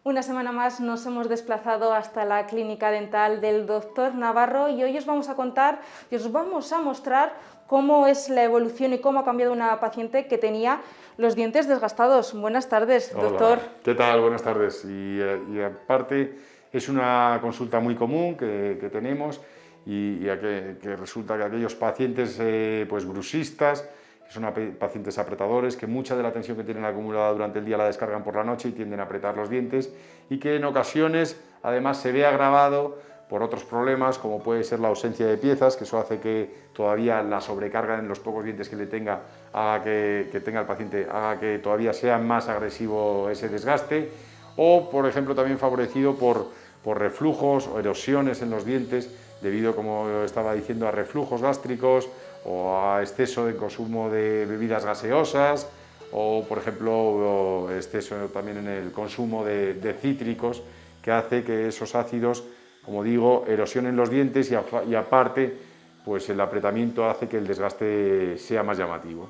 Una semana más nos hemos desplazado hasta la clínica dental del doctor Navarro y hoy os vamos a contar y os vamos a mostrar cómo es la evolución y cómo ha cambiado una paciente que tenía los dientes desgastados. Buenas tardes, Hola, doctor. ¿qué tal? Buenas tardes. Y aparte es una consulta muy común que tenemos que resulta que aquellos pacientes pues bruxistas, que son pacientes apretadores, que mucha de la tensión que tienen acumulada durante el día la descargan por la noche y tienden a apretar los dientes y que en ocasiones además se ve agravado por otros problemas, como puede ser la ausencia de piezas, que eso hace que todavía la sobrecarga en los pocos dientes que le tenga, haga que tenga el paciente, haga que todavía sea más agresivo ese desgaste, o por ejemplo también favorecido por reflujos o erosiones en los dientes, debido, como estaba diciendo, a reflujos gástricos o a exceso de consumo de bebidas gaseosas, o por ejemplo exceso también en el consumo de cítricos, que hace que esos ácidos, como digo, erosionen los dientes y aparte, pues el apretamiento hace que el desgaste sea más llamativo.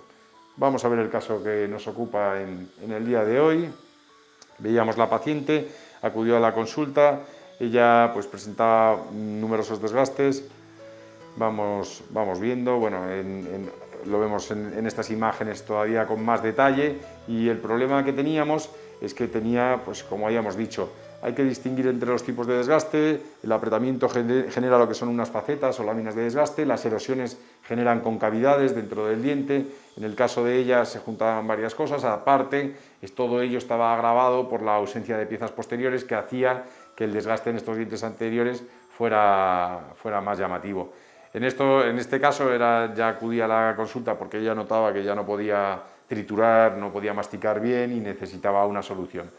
Vamos a ver el caso que nos ocupa en el día de hoy. Veíamos la paciente, acudió a la consulta, ella pues presentaba numerosos desgastes. Vamos viendo, bueno, lo vemos en estas imágenes todavía con más detalle, y el problema que teníamos es que tenía, pues como habíamos dicho, hay que distinguir entre los tipos de desgaste. El apretamiento genera lo que son unas facetas o láminas de desgaste, las erosiones generan concavidades dentro del diente. En el caso de ella se juntaban varias cosas, aparte todo ello estaba agravado por la ausencia de piezas posteriores, que hacía que el desgaste en estos dientes anteriores fuera más llamativo. En este caso ya acudí a la consulta porque ella notaba que ya no podía triturar, no podía masticar bien y necesitaba una solución.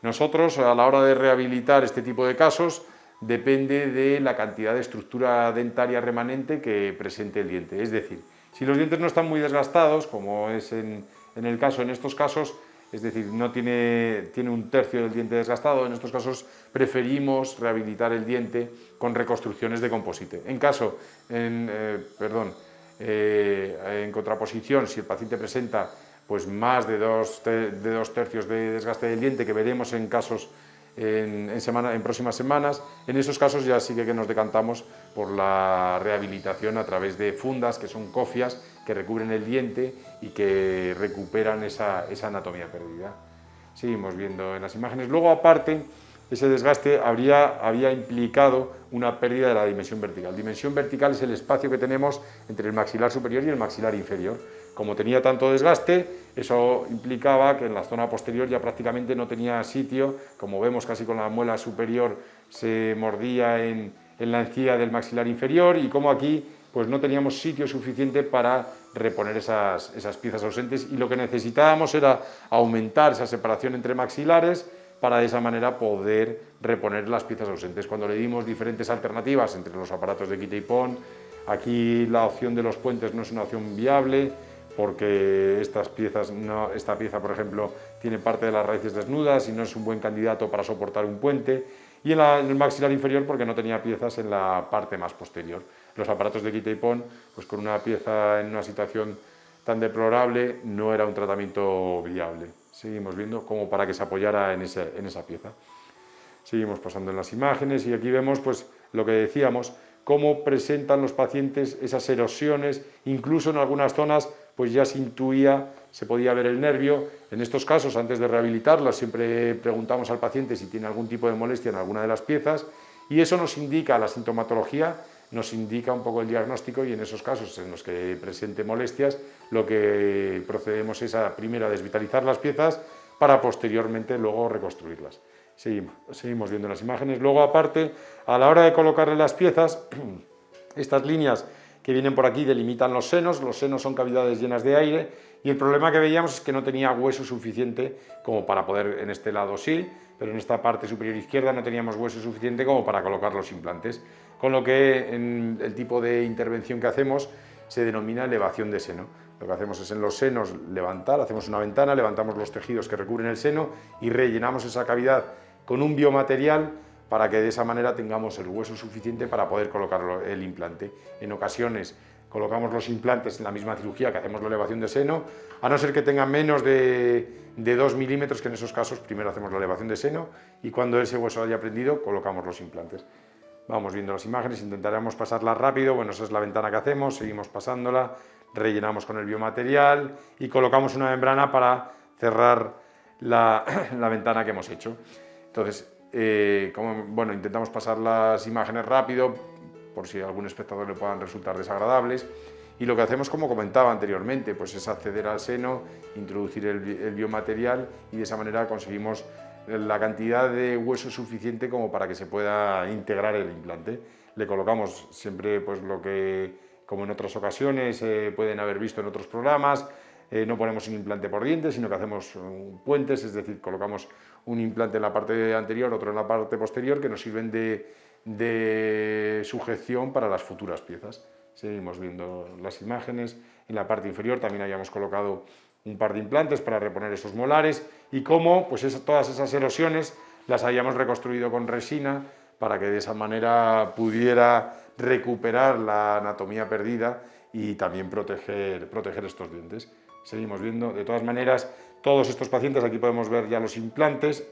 Nosotros, a la hora de rehabilitar este tipo de casos, depende de la cantidad de estructura dentaria remanente que presente el diente. Es decir, si los dientes no están muy desgastados, como es en estos casos, es decir, no tiene un tercio del diente desgastado, en estos casos preferimos rehabilitar el diente con reconstrucciones de composite. En contraposición, si el paciente presenta pues más de dos tercios de desgaste del diente, que veremos en casos en próximas semanas, en esos casos ya sí que nos decantamos por la rehabilitación a través de fundas, que son cofias que recubren el diente y que recuperan esa anatomía perdida. Seguimos viendo en las imágenes. Luego, aparte, ese desgaste había implicado una pérdida de la dimensión vertical. Dimensión vertical es el espacio que tenemos entre el maxilar superior y el maxilar inferior. Como tenía tanto desgaste, eso implicaba que en la zona posterior ya prácticamente no tenía sitio. Como vemos, casi con la muela superior se mordía en la encía del maxilar inferior, y como aquí pues no teníamos sitio suficiente para reponer esas piezas ausentes, y lo que necesitábamos era aumentar esa separación entre maxilares para de esa manera poder reponer las piezas ausentes. Cuando le dimos diferentes alternativas entre los aparatos de quita y pon, aquí la opción de los puentes no es una opción viable, porque esta pieza, por ejemplo, tiene parte de las raíces desnudas y no es un buen candidato para soportar un puente, y en el maxilar inferior porque no tenía piezas en la parte más posterior. Los aparatos de quita y pon, pues con una pieza en una situación tan deplorable, no era un tratamiento viable. Seguimos viendo como para que se apoyara en esa pieza. Seguimos pasando en las imágenes y aquí vemos pues lo que decíamos, cómo presentan los pacientes esas erosiones. Incluso en algunas zonas pues ya se podía ver el nervio. En estos casos, antes de rehabilitarlas, siempre preguntamos al paciente si tiene algún tipo de molestia en alguna de las piezas, y eso nos indica la sintomatología, nos indica un poco el diagnóstico, y en esos casos en los que presente molestias, lo que procedemos es primero a desvitalizar las piezas para posteriormente luego reconstruirlas. Seguimos viendo las imágenes. Luego, aparte, a la hora de colocarle las piezas, estas líneas que vienen por aquí delimitan los senos. Los senos son cavidades llenas de aire, y el problema que veíamos es que no tenía hueso suficiente como para poder, en este lado sí, pero en esta parte superior izquierda no teníamos hueso suficiente como para colocar los implantes, con lo que en el tipo de intervención que hacemos se denomina elevación de seno. Lo que hacemos es en los senos levantar, hacemos una ventana, levantamos los tejidos que recubren el seno y rellenamos esa cavidad con un biomaterial para que de esa manera tengamos el hueso suficiente para poder colocar el implante. En ocasiones colocamos los implantes en la misma cirugía que hacemos la elevación de seno, a no ser que tengan menos de 2 milímetros, que en esos casos primero hacemos la elevación de seno y cuando ese hueso haya prendido colocamos los implantes. Vamos viendo las imágenes, intentaremos pasarlas rápido, bueno, esa es la ventana que hacemos, seguimos pasándola, rellenamos con el biomaterial y colocamos una membrana para cerrar la ventana que hemos hecho. Entonces, bueno, intentamos pasar las imágenes rápido, por si a algún espectador le puedan resultar desagradables. Y lo que hacemos, como comentaba anteriormente, pues es acceder al seno, introducir el biomaterial y de esa manera conseguimos la cantidad de hueso suficiente como para que se pueda integrar el implante. Le colocamos siempre pues lo que, como en otras ocasiones pueden haber visto en otros programas, no ponemos un implante por diente, sino que hacemos puentes, es decir, colocamos un implante en la parte anterior, otro en la parte posterior, que nos sirven de sujeción para las futuras piezas. Seguimos viendo las imágenes. En la parte inferior también habíamos colocado un par de implantes para reponer esos molares y cómo pues todas esas erosiones las habíamos reconstruido con resina para que de esa manera pudiera recuperar la anatomía perdida y también proteger estos dientes. Seguimos viendo, de todas maneras, todos estos pacientes, aquí podemos ver ya los implantes,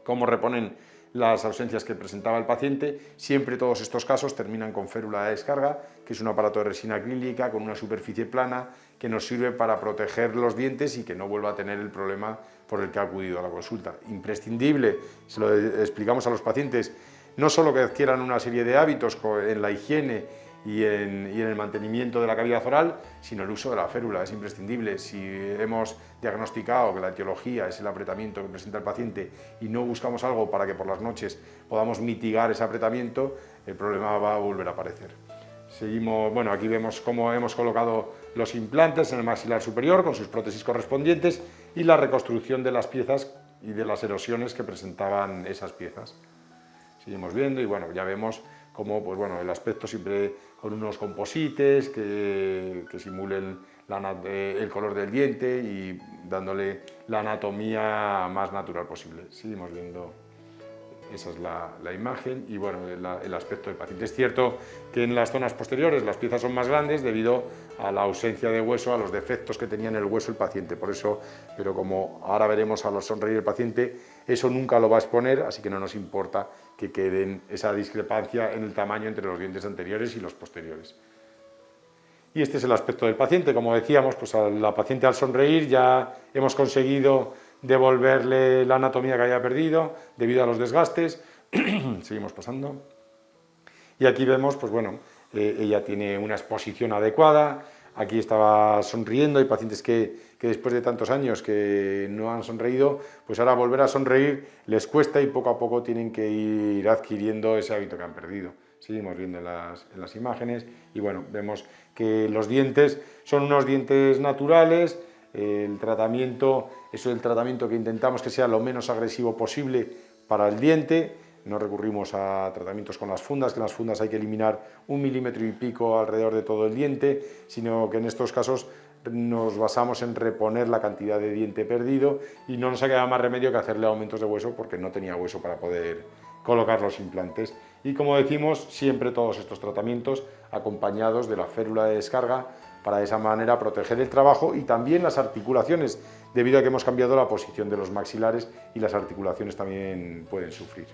cómo reponen las ausencias que presentaba el paciente. Siempre todos estos casos terminan con férula de descarga, que es un aparato de resina acrílica con una superficie plana que nos sirve para proteger los dientes y que no vuelva a tener el problema por el que ha acudido a la consulta. Imprescindible, se lo explicamos a los pacientes, no solo que adquieran una serie de hábitos en la higiene y en el mantenimiento de la cavidad oral, sino el uso de la férula, es imprescindible. Si hemos diagnosticado que la etiología es el apretamiento que presenta el paciente y no buscamos algo para que por las noches podamos mitigar ese apretamiento, el problema va a volver a aparecer. Seguimos, bueno, aquí vemos cómo hemos colocado los implantes en el maxilar superior con sus prótesis correspondientes y la reconstrucción de las piezas y de las erosiones que presentaban esas piezas. Seguimos viendo y bueno, ya vemos cómo pues bueno, el aspecto siempre con unos composites que simulen el color del diente y dándole la anatomía más natural posible. Seguimos viendo, esa es la imagen y bueno, el aspecto del paciente. Es cierto que en las zonas posteriores las piezas son más grandes debido a la ausencia de hueso, a los defectos que tenía en el hueso el paciente, por eso, pero como ahora veremos al sonreír el paciente, eso nunca lo va a exponer, así que no nos importa que queden esa discrepancia en el tamaño entre los dientes anteriores y los posteriores. Y este es el aspecto del paciente, como decíamos, pues a la paciente al sonreír ya hemos conseguido devolverle la anatomía que había perdido debido a los desgastes. Seguimos pasando. Y aquí vemos, pues bueno, ella tiene una exposición adecuada, aquí estaba sonriendo, hay pacientes que después de tantos años que no han sonreído, pues ahora volver a sonreír les cuesta y poco a poco tienen que ir adquiriendo ese hábito que han perdido. Seguimos viendo en las imágenes y bueno, vemos que los dientes son unos dientes naturales, el tratamiento, eso es el tratamiento que intentamos que sea lo menos agresivo posible para el diente. No recurrimos a tratamientos con las fundas, que en las fundas hay que eliminar 1,5 milímetros alrededor de todo el diente, sino que en estos casos nos basamos en reponer la cantidad de diente perdido y no nos ha quedado más remedio que hacerle aumentos de hueso porque no tenía hueso para poder colocar los implantes. Y como decimos, siempre todos estos tratamientos acompañados de la férula de descarga para de esa manera proteger el trabajo y también las articulaciones, debido a que hemos cambiado la posición de los maxilares y las articulaciones también pueden sufrir.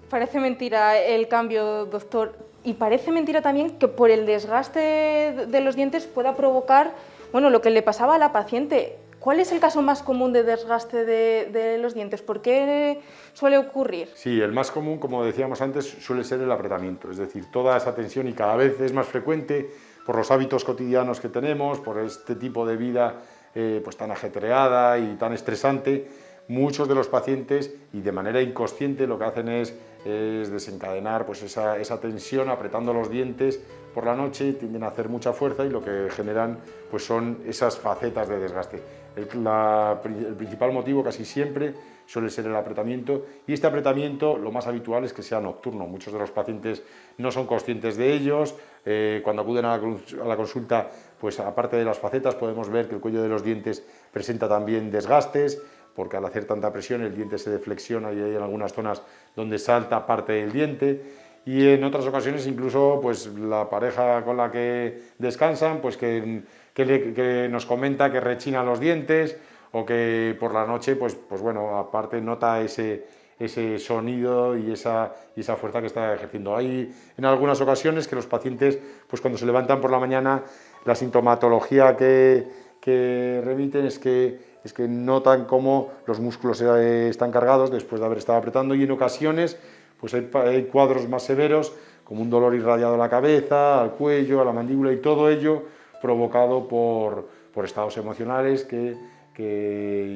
Parece mentira el cambio, doctor, y parece mentira también que por el desgaste de los dientes pueda provocar, bueno, lo que le pasaba a la paciente. ¿Cuál es el caso más común de desgaste de los dientes? ¿Por qué suele ocurrir? Sí, el más común, como decíamos antes, suele ser el apretamiento, es decir, toda esa tensión y cada vez es más frecuente por los hábitos cotidianos que tenemos, por este tipo de vida pues tan ajetreada y tan estresante. Muchos de los pacientes, y de manera inconsciente, lo que hacen es desencadenar pues esa tensión apretando los dientes por la noche, tienden a hacer mucha fuerza y lo que generan pues son esas facetas de desgaste. El principal motivo casi siempre suele ser el apretamiento y este apretamiento lo más habitual es que sea nocturno. Muchos de los pacientes no son conscientes de ellos. Cuando acuden a la consulta, pues aparte de las facetas podemos ver que el cuello de los dientes presenta también desgastes, porque al hacer tanta presión el diente se deflexiona y hay en algunas zonas donde salta parte del diente y en otras ocasiones incluso pues la pareja con la que descansan pues que nos comenta que rechina los dientes o que por la noche pues bueno, aparte nota ese sonido y esa fuerza que está ejerciendo. Hay en algunas ocasiones que los pacientes pues cuando se levantan por la mañana la sintomatología que remiten es que notan cómo los músculos están cargados después de haber estado apretando, y en ocasiones pues hay cuadros más severos como un dolor irradiado a la cabeza, al cuello, a la mandíbula, y todo ello provocado por estados emocionales que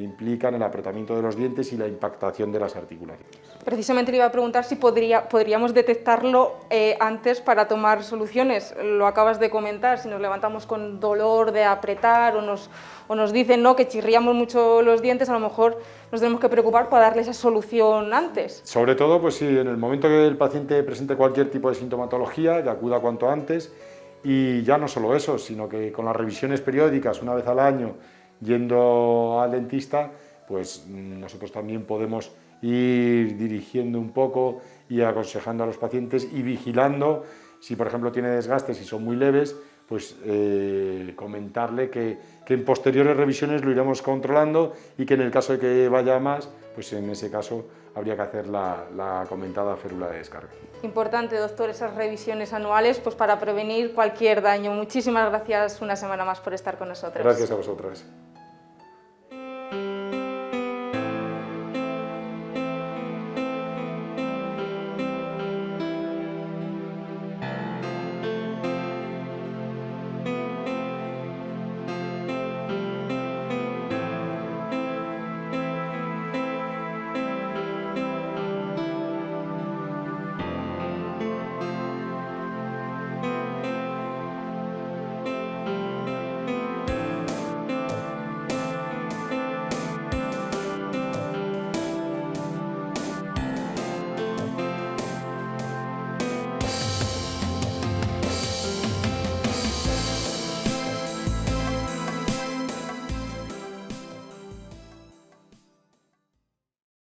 implican el apretamiento de los dientes y la impactación de las articulaciones. Precisamente le iba a preguntar si podríamos detectarlo antes para tomar soluciones. Lo acabas de comentar, si nos levantamos con dolor de apretar o nos dicen ¿no? que chirriamos mucho los dientes, a lo mejor nos tenemos que preocupar para darle esa solución antes. Sobre todo, pues sí, en el momento que el paciente presente cualquier tipo de sintomatología, que acuda cuanto antes, y ya no solo eso, sino que con las revisiones periódicas, una vez al año, yendo al dentista, pues nosotros también podemos ir dirigiendo un poco y aconsejando a los pacientes y vigilando si por ejemplo tiene desgastes y son muy leves, pues comentarle que en posteriores revisiones lo iremos controlando y que en el caso de que vaya a más, pues en ese caso habría que hacer la comentada férula de descarga. Importante, doctor, esas revisiones anuales pues para prevenir cualquier daño. Muchísimas gracias una semana más por estar con nosotros. Gracias a vosotras.